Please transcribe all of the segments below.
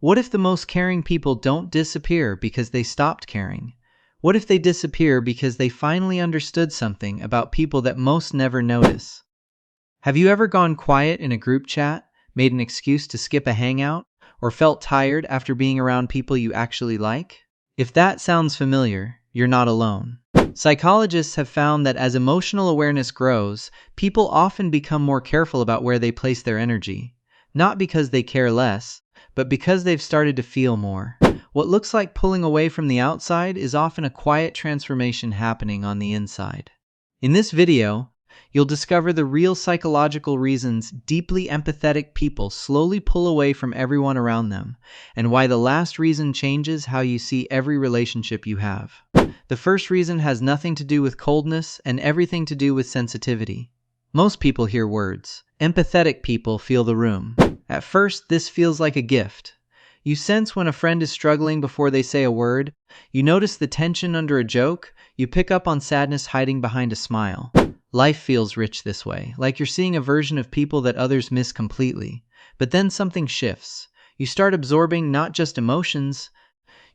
What if the most caring people don't disappear because they stopped caring? What if they disappear because they finally understood something about people that most never notice? Have you ever gone quiet in a group chat, made an excuse to skip a hangout, or felt tired after being around people you actually like? If that sounds familiar, you're not alone. Psychologists have found that as emotional awareness grows, people often become more careful about where they place their energy, not because they care less, but because they've started to feel more. What looks like pulling away from the outside is often a quiet transformation happening on the inside. In this video, you'll discover the real psychological reasons deeply empathetic people slowly pull away from everyone around them, and why the last reason changes how you see every relationship you have. The first reason has nothing to do with coldness and everything to do with sensitivity. Most people hear words. Empathetic people feel the room. At first, this feels like a gift. You sense when a friend is struggling before they say a word. You notice the tension under a joke. You pick up on sadness hiding behind a smile. Life feels rich this way, like you're seeing a version of people that others miss completely. But then something shifts. You start absorbing not just emotions,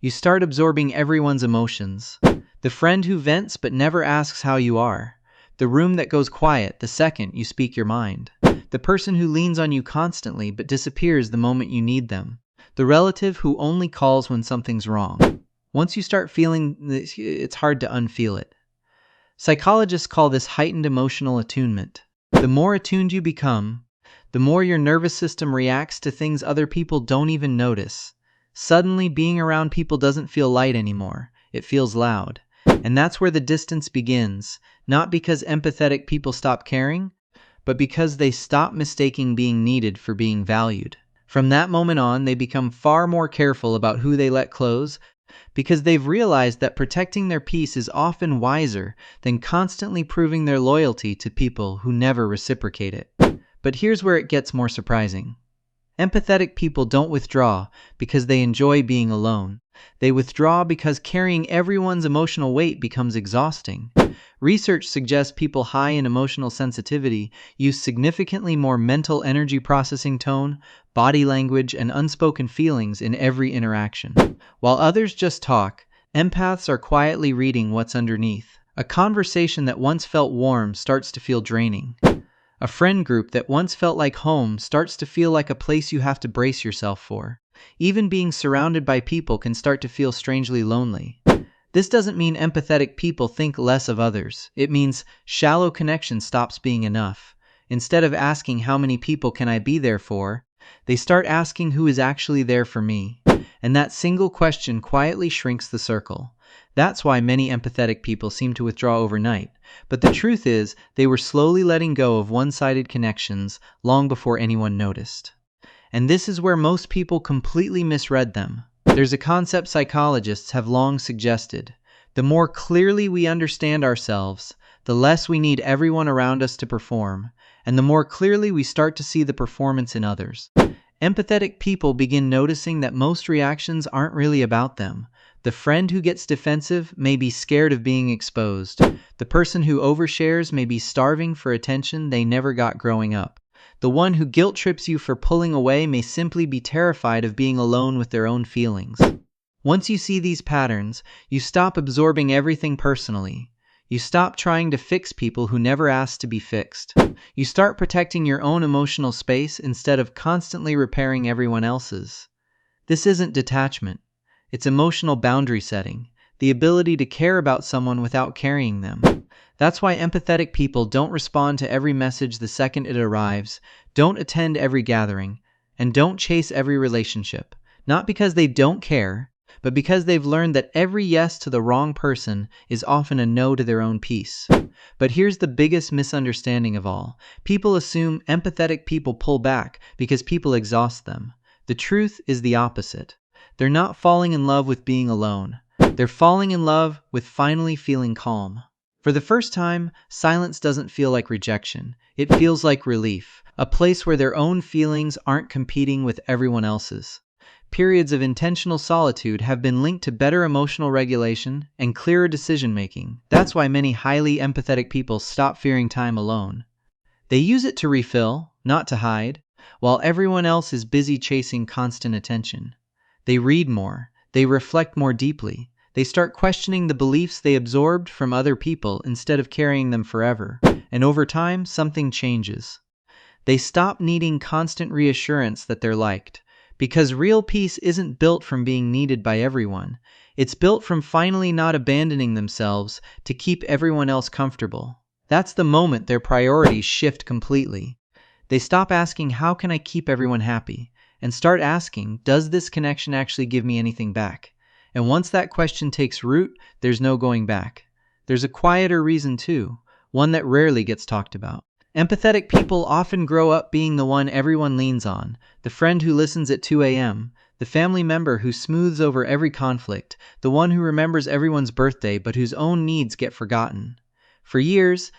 you start absorbing everyone's emotions. The friend who vents but never asks how you are. The room that goes quiet the second you speak your mind. The person who leans on you constantly but disappears the moment you need them. The relative who only calls when something's wrong. Once you start feeling this, it's hard to unfeel it. Psychologists call this heightened emotional attunement. The more attuned you become, the more your nervous system reacts to things other people don't even notice. Suddenly, being around people doesn't feel light anymore. It feels loud. And that's where the distance begins, not because empathetic people stop caring, but because they stop mistaking being needed for being valued. From that moment on, they become far more careful about who they let close, because they've realized that protecting their peace is often wiser than constantly proving their loyalty to people who never reciprocate it. But here's where it gets more surprising. Empathetic people don't withdraw because they enjoy being alone. They withdraw because carrying everyone's emotional weight becomes exhausting. Research suggests people high in emotional sensitivity use significantly more mental energy processing tone, body language, and unspoken feelings in every interaction. While others just talk, empaths are quietly reading what's underneath. A conversation that once felt warm starts to feel draining. A friend group that once felt like home starts to feel like a place you have to brace yourself for. Even being surrounded by people can start to feel strangely lonely. This doesn't mean empathetic people think less of others. It means shallow connection stops being enough. Instead of asking how many people can I be there for, they start asking who is actually there for me. And that single question quietly shrinks the circle. That's why many empathetic people seem to withdraw overnight. But the truth is, they were slowly letting go of one-sided connections long before anyone noticed. And this is where most people completely misread them. There's a concept psychologists have long suggested. The more clearly we understand ourselves, the less we need everyone around us to perform, and the more clearly we start to see the performance in others. Empathetic people begin noticing that most reactions aren't really about them. The friend who gets defensive may be scared of being exposed. The person who overshares may be starving for attention they never got growing up. The one who guilt trips you for pulling away may simply be terrified of being alone with their own feelings. Once you see these patterns, you stop absorbing everything personally. You stop trying to fix people who never asked to be fixed. You start protecting your own emotional space instead of constantly repairing everyone else's. This isn't detachment. It's emotional boundary setting, the ability to care about someone without carrying them. That's why empathetic people don't respond to every message the second it arrives, don't attend every gathering, and don't chase every relationship. Not because they don't care, but because they've learned that every yes to the wrong person is often a no to their own peace. But here's the biggest misunderstanding of all. People assume empathetic people pull back because people exhaust them. The truth is the opposite. They're not falling in love with being alone. They're falling in love with finally feeling calm. For the first time, silence doesn't feel like rejection. It feels like relief, a place where their own feelings aren't competing with everyone else's. Periods of intentional solitude have been linked to better emotional regulation and clearer decision-making. That's why many highly empathetic people stop fearing time alone. They use it to refill, not to hide, while everyone else is busy chasing constant attention. They read more. They reflect more deeply. They start questioning the beliefs they absorbed from other people instead of carrying them forever. And over time, something changes. They stop needing constant reassurance that they're liked. Because real peace isn't built from being needed by everyone. It's built from finally not abandoning themselves to keep everyone else comfortable. That's the moment their priorities shift completely. They stop asking, how can I keep everyone happy? And start asking, does this connection actually give me anything back? And once that question takes root, there's no going back. There's a quieter reason too, one that rarely gets talked about. Empathetic people often grow up being the one everyone leans on, the friend who listens at 2 a.m., the family member who smooths over every conflict, the one who remembers everyone's birthday but whose own needs get forgotten. For years,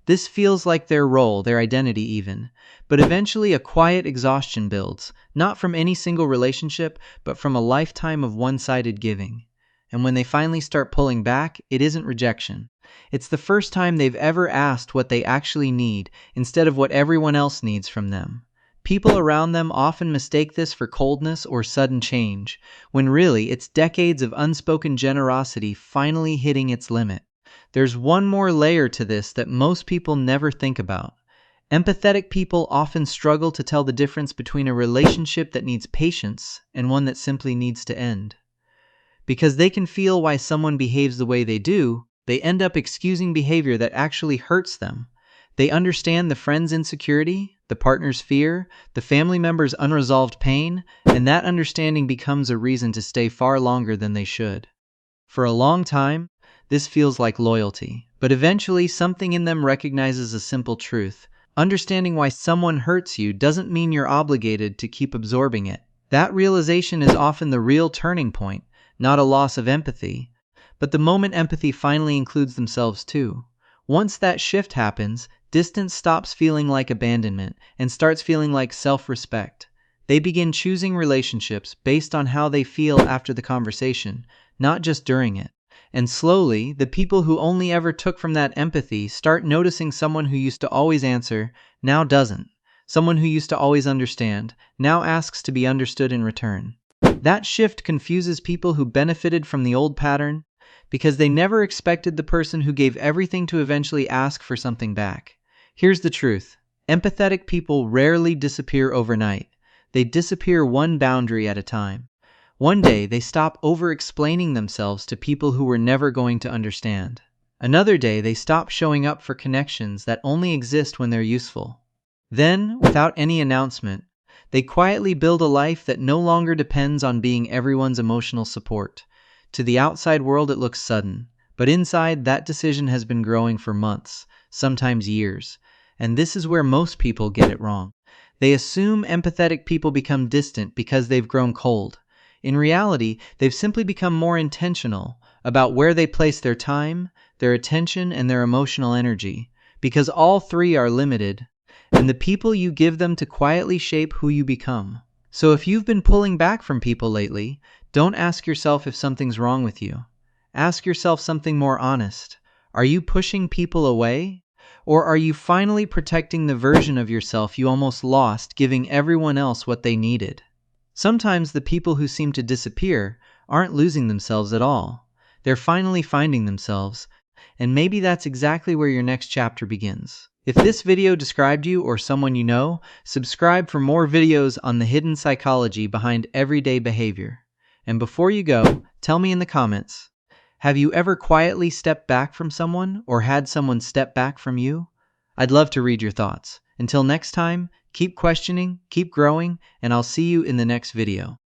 this feels like their role, their identity even. But eventually a quiet exhaustion builds, not from any single relationship, but from a lifetime of one-sided giving. And when they finally start pulling back, it isn't rejection. It's the first time they've ever asked what they actually need instead of what everyone else needs from them. People around them often mistake this for coldness or sudden change, when really it's decades of unspoken generosity finally hitting its limit. There's one more layer to this that most people never think about. Empathetic people often struggle to tell the difference between a relationship that needs patience and one that simply needs to end. Because they can feel why someone behaves the way they do, they end up excusing behavior that actually hurts them. They understand the friend's insecurity, the partner's fear, the family member's unresolved pain, and that understanding becomes a reason to stay far longer than they should. For a long time, this feels like loyalty, but eventually something in them recognizes a simple truth. Understanding why someone hurts you doesn't mean you're obligated to keep absorbing it. That realization is often the real turning point, not a loss of empathy, but the moment empathy finally includes themselves too. Once that shift happens, distance stops feeling like abandonment and starts feeling like self-respect. They begin choosing relationships based on how they feel after the conversation, not just during it. And slowly, the people who only ever took from that empathy start noticing someone who used to always answer, now doesn't. Someone who used to always understand, now asks to be understood in return. That shift confuses people who benefited from the old pattern because they never expected the person who gave everything to eventually ask for something back. Here's the truth. Empathetic people rarely disappear overnight. They disappear one boundary at a time. One day, they stop over-explaining themselves to people who were never going to understand. Another day, they stop showing up for connections that only exist when they're useful. Then, without any announcement, they quietly build a life that no longer depends on being everyone's emotional support. To the outside world, it looks sudden, but inside, that decision has been growing for months, sometimes years. And this is where most people get it wrong. They assume empathetic people become distant because they've grown cold. In reality, they've simply become more intentional about where they place their time, their attention, and their emotional energy, because all three are limited, and the people you give them to quietly shape who you become. So if you've been pulling back from people lately, don't ask yourself if something's wrong with you. Ask yourself something more honest. Are you pushing people away? Or are you finally protecting the version of yourself you almost lost, giving everyone else what they needed? Sometimes the people who seem to disappear aren't losing themselves at all. They're finally finding themselves, and maybe that's exactly where your next chapter begins. If this video described you or someone you know, subscribe for more videos on the hidden psychology behind everyday behavior. And before you go, tell me in the comments, have you ever quietly stepped back from someone or had someone step back from you? I'd love to read your thoughts. Until next time, keep questioning, keep growing, and I'll see you in the next video.